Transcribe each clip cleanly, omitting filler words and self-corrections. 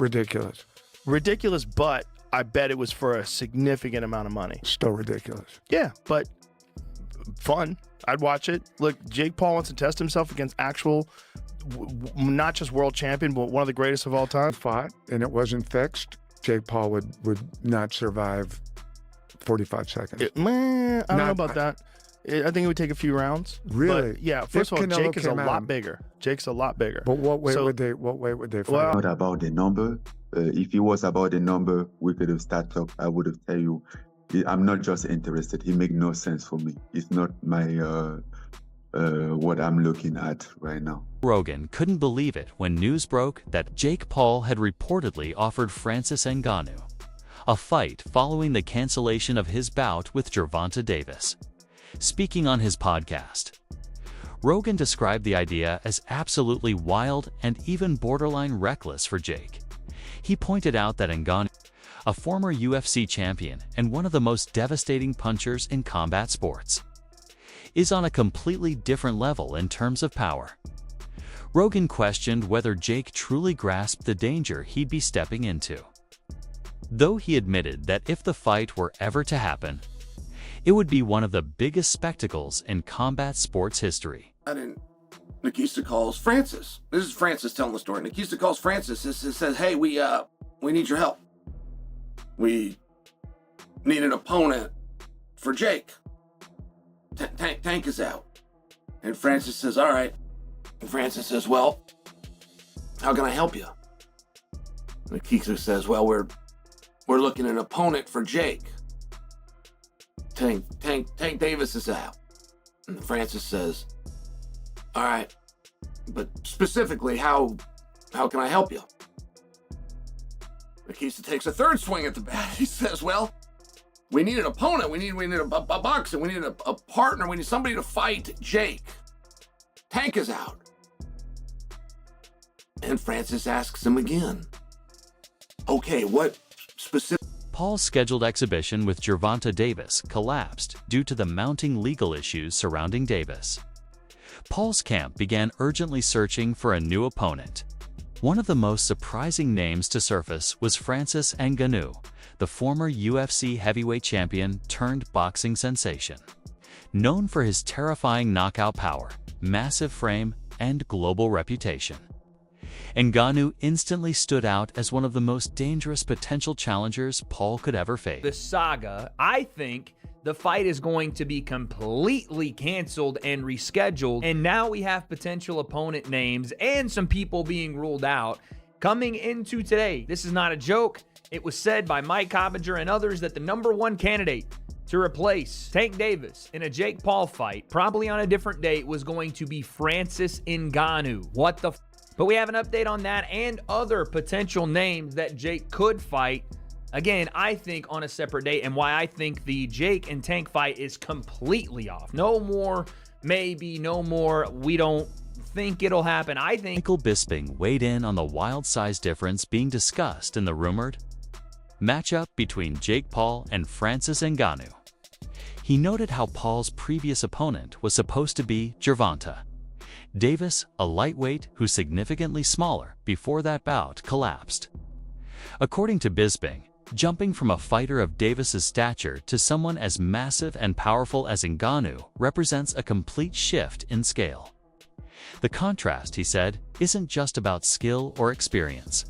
Ridiculous. Ridiculous, but I bet it was for a significant amount of money. Still ridiculous. Yeah, but fun. I'd watch it. Look, Jake Paul wants to test himself against actual, not just world champion, but one of the greatest of all time. Fought, and it wasn't fixed. Jake Paul would not survive 45 seconds. I don't know about that. I think it would take a few rounds. Really? But yeah. First of all, Jake is a lot bigger. Jake's a lot bigger. But what weight would they fight? Well, not about the number. If it was about the number, we could have started up. I would have tell you, I'm not just interested. It make no sense for me. It's not my what I'm looking at right now. Rogan couldn't believe it when news broke that Jake Paul had reportedly offered Francis Ngannou a fight following the cancellation of his bout with Gervonta Davis. Speaking on his podcast, Rogan described the idea as absolutely wild and even borderline reckless for Jake. He pointed out that Ngannou, a former UFC champion and one of the most devastating punchers in combat sports, is on a completely different level in terms of power. Rogan questioned whether Jake truly grasped the danger he'd be stepping into, though he admitted that if the fight were ever to happen, it would be one of the biggest spectacles in combat sports history. And Nikita calls Francis. This is Francis telling the story. Nikita calls Francis and says, "Hey, we need your help. We need an opponent for Jake. Tank is out." And Francis says, "All right." And Francis says, "Well, how can I help you?" Nikita says, "Well, we're looking at an opponent for Jake. Tank Davis is out." And Francis says, "All right, but specifically, how can I help you?" Nikita takes a third swing at the bat. He says, "Well, we need an opponent. We need a boxer. We need a partner. We need somebody to fight Jake. Tank is out." And Francis asks him again, "Okay, what specific?" Paul's scheduled exhibition with Gervonta Davis collapsed due to the mounting legal issues surrounding Davis. Paul's camp began urgently searching for a new opponent. One of the most surprising names to surface was Francis Ngannou, the former UFC heavyweight champion turned boxing sensation. Known for his terrifying knockout power, massive frame, and global reputation, Ngannou instantly stood out as one of the most dangerous potential challengers Paul could ever face. The saga, I think the fight is going to be completely canceled and rescheduled, and now we have potential opponent names and some people being ruled out coming into today. This is not a joke. It was said by Mike Coppinger and others that the #1 candidate to replace Tank Davis in a Jake Paul fight, probably on a different date, was going to be Francis Ngannou. What the But we have an update on that and other potential names that Jake could fight. Again, I think on a separate date, and why I think the Jake and Tank fight is completely off. No more, maybe, no more, we don't think it'll happen. I think Michael Bisping weighed in on the wild size difference being discussed in the rumored matchup between Jake Paul and Francis Ngannou. He noted how Paul's previous opponent was supposed to be Gervonta Davis, a lightweight who's significantly smaller, before that bout collapsed. According to Bisping, jumping from a fighter of Davis's stature to someone as massive and powerful as Ngannou represents a complete shift in scale. The contrast, he said, isn't just about skill or experience,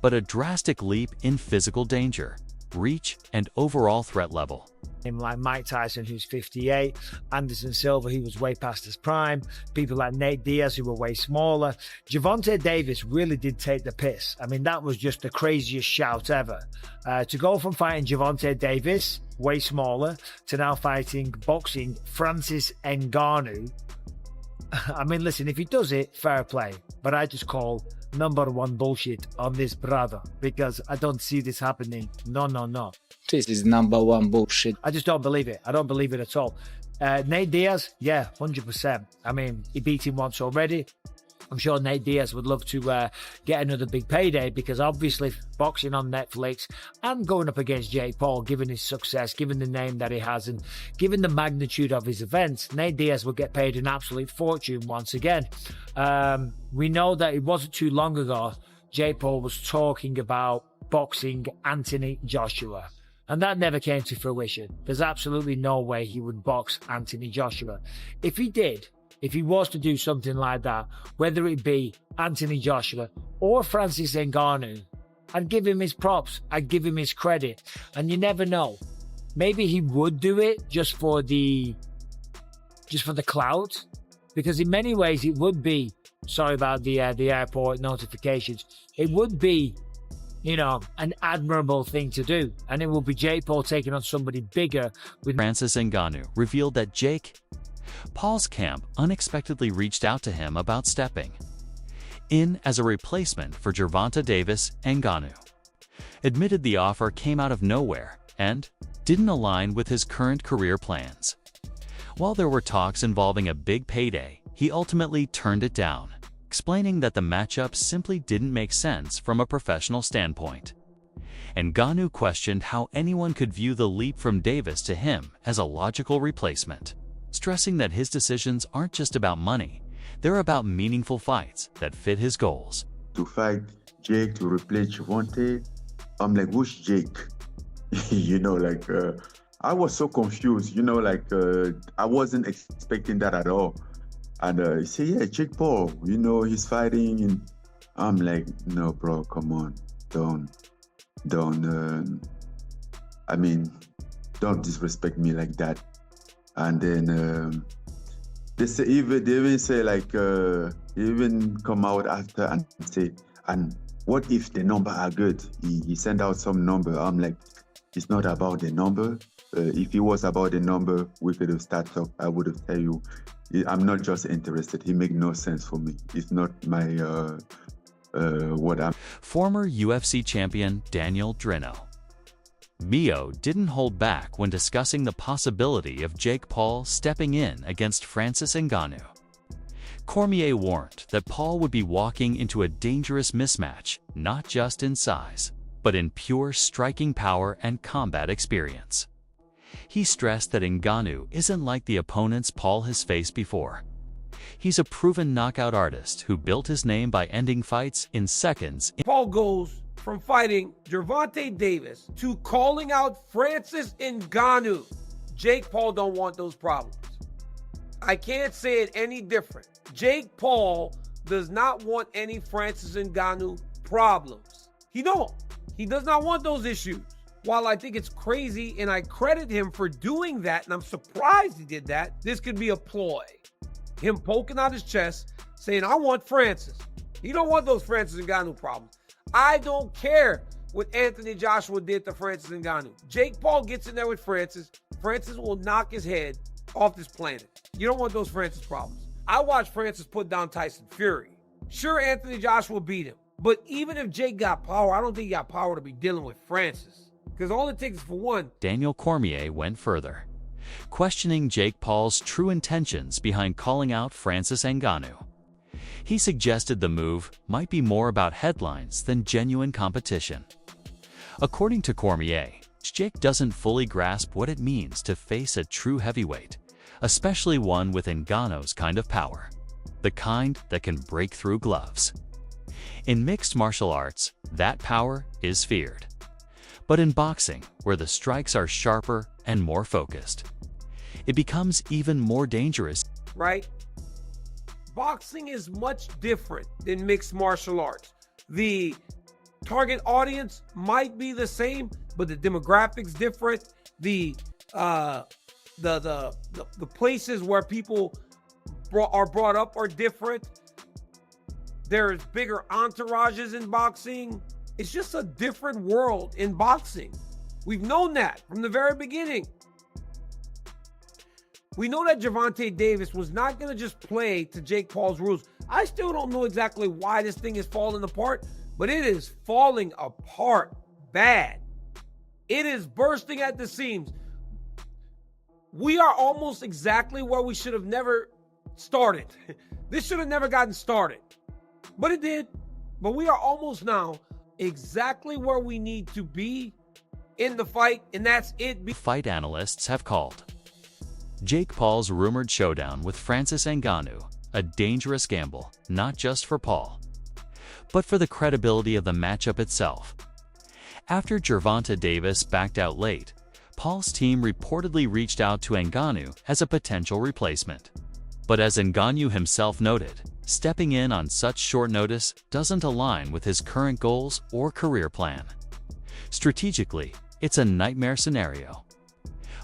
but a drastic leap in physical danger, reach, and overall threat level. Like Mike Tyson, who's 58, Anderson Silva, who was way past his prime, people like Nate Diaz, who were way smaller. Gervonta Davis really did take the piss. I mean, that was just the craziest shout ever. To go from fighting Gervonta Davis, way smaller, to now boxing Francis Ngannou. I mean, listen, if he does it, fair play. But I just call #1 bullshit on this brother, because I don't see this happening. No. This is #1 bullshit. I just don't believe it. I don't believe it at all. Nate Diaz, yeah, 100%. I mean, he beat him once already. I'm sure Nate Diaz would love to get another big payday, because obviously boxing on Netflix and going up against Jake Paul, given his success, given the name that he has, and given the magnitude of his events, Nate Diaz will get paid an absolute fortune once again. We know that it wasn't too long ago Jake Paul was talking about boxing Anthony Joshua. And that never came to fruition. There's absolutely no way he would box Anthony Joshua. If he did, if he was to do something like that, whether it be Anthony Joshua or Francis Ngannou, I'd give him his props. I'd give him his credit. And you never know. Maybe he would do it just for the clout. Because in many ways it would be, sorry about the airport notifications, it would be, you know, an admirable thing to do. And it will be Jake Paul taking on somebody bigger with Francis Ngannou revealed that Jake Paul's camp unexpectedly reached out to him about stepping in as a replacement for Gervonta Davis. Ngannou admitted the offer came out of nowhere and didn't align with his current career plans. While there were talks involving a big payday, he ultimately turned it down, explaining that the matchup simply didn't make sense from a professional standpoint. Ngannou questioned how anyone could view the leap from Davis to him as a logical replacement, stressing that his decisions aren't just about money, they're about meaningful fights that fit his goals. To fight Jake, to replace Gervonta, I'm like, who's Jake? You know, like, I was so confused, you know, like, I wasn't expecting that at all. And he said, yeah, Jake Paul, you know, he's fighting. And I'm like, no, bro, come on. Don't disrespect me like that. And then they even say like, they even come out after and say, and what if the number are good? He sent out some number. I'm like, it's not about the number. If it was about the number, we could have started talk. I would have tell you, I'm not just interested. He make no sense for me. It's not my what I'm. Former UFC champion Daniel Drino. Mio didn't hold back when discussing the possibility of Jake Paul stepping in against Francis Ngannou. Cormier warned that Paul would be walking into a dangerous mismatch, not just in size, but in pure striking power and combat experience. He stressed that Ngannou isn't like the opponents Paul has faced before. He's a proven knockout artist who built his name by ending fights in seconds. Paul goes from fighting Gervonta Davis to calling out Francis Ngannou. Jake Paul don't want those problems. I can't say it any different. Jake Paul does not want any Francis Ngannou problems. He don't. He does not want those issues. While I think it's crazy and I credit him for doing that, and I'm surprised he did that, this could be a ploy. Him poking out his chest, saying, I want Francis. He don't want those Francis Ngannou problems. I don't care what Anthony Joshua did to Francis Ngannou. Jake Paul gets in there with Francis. Francis will knock his head off this planet. You don't want those Francis problems. I watched Francis put down Tyson Fury. Sure, Anthony Joshua beat him. But even if Jake got power, I don't think he got power to be dealing with Francis. Because all it takes is for one. Daniel Cormier went further, questioning Jake Paul's true intentions behind calling out Francis Ngannou. He suggested the move might be more about headlines than genuine competition. According to Cormier, Jake doesn't fully grasp what it means to face a true heavyweight, especially one with Ngannou's kind of power, the kind that can break through gloves. In mixed martial arts, that power is feared. But in boxing, where the strikes are sharper and more focused, it becomes even more dangerous. Right? Boxing is much different than mixed martial arts. The target audience might be the same, but the demographics different. The places where people are brought up are different. There's bigger entourages in boxing. It's just a different world in boxing. We've known that from the very beginning. We know that Gervonta Davis was not going to just play to Jake Paul's rules. I still don't know exactly why this thing is falling apart, but it is falling apart bad. It is bursting at the seams. We are almost exactly where we should have never started. This should have never gotten started, but it did. But we are almost now exactly where we need to be in the fight, and that's it. Fight analysts have called Jake Paul's rumored showdown with Francis Ngannou a dangerous gamble, not just for Paul, but for the credibility of the matchup itself. After Gervonta Davis backed out late, Paul's team reportedly reached out to Ngannou as a potential replacement. But as Ngannou himself noted, stepping in on such short notice doesn't align with his current goals or career plan. Strategically, it's a nightmare scenario.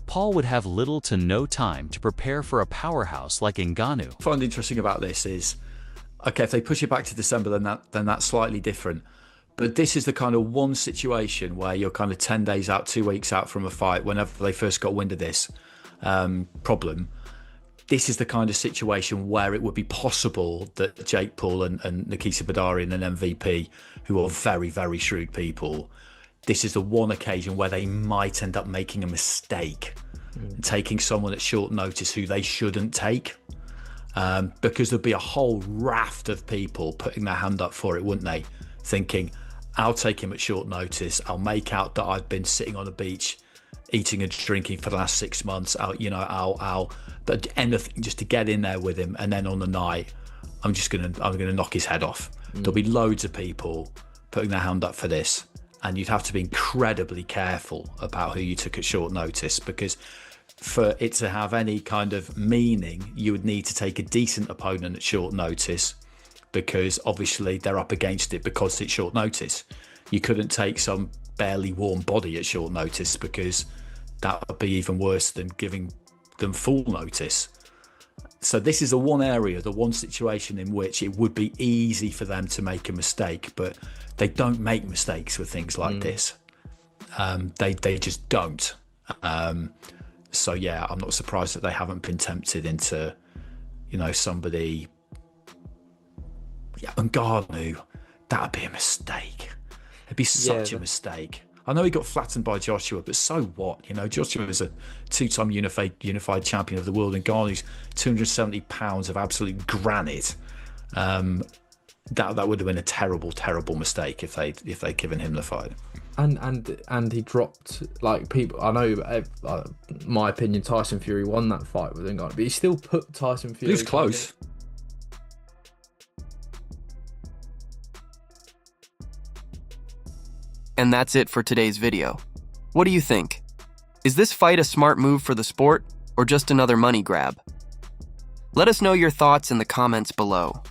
Paul would have little to no time to prepare for a powerhouse like Ngannou. What I find interesting about this is, okay, if they push it back to December, then that's slightly different. But this is the kind of one situation where you're kind of 10 days out, 2 weeks out from a fight, whenever they first got wind of this problem. This is the kind of situation where it would be possible that Jake Paul and Nikita Badarian and MVP, who are very, very shrewd people, this is the one occasion where they might end up making a mistake, taking someone at short notice who they shouldn't take. Because there'd be a whole raft of people putting their hand up for it, wouldn't they? Thinking, I'll take him at short notice. I'll make out that I've been sitting on a beach, eating and drinking for the last 6 months. I'll but anything just to get in there with him. And then on the night, I'm gonna knock his head off. There'll be loads of people putting their hand up for this, and you'd have to be incredibly careful about who you took at short notice, because for it to have any kind of meaning, you would need to take a decent opponent at short notice, because obviously they're up against it because it's short notice. You couldn't take some barely warm body at short notice, because that would be even worse than giving them full notice. So this is the one area, the one situation in which it would be easy for them to make a mistake, but they don't make mistakes with things like this. They just don't. So yeah, I'm not surprised that they haven't been tempted into, somebody. Yeah, Ngannou, that'd be a mistake. It'd be such a mistake. I know he got flattened by Joshua, but so what? Joshua is a 2-time unified champion of the world, and Ngannou's 270 pounds of absolute granite. That would have been a terrible, terrible mistake if they'd given him the fight. And he dropped, like, people. I know, my opinion, Tyson Fury won that fight with Ngannou, but he still put Tyson Fury. He was close. And that's it for today's video. What do you think? Is this fight a smart move for the sport, or just another money grab? Let us know your thoughts in the comments below.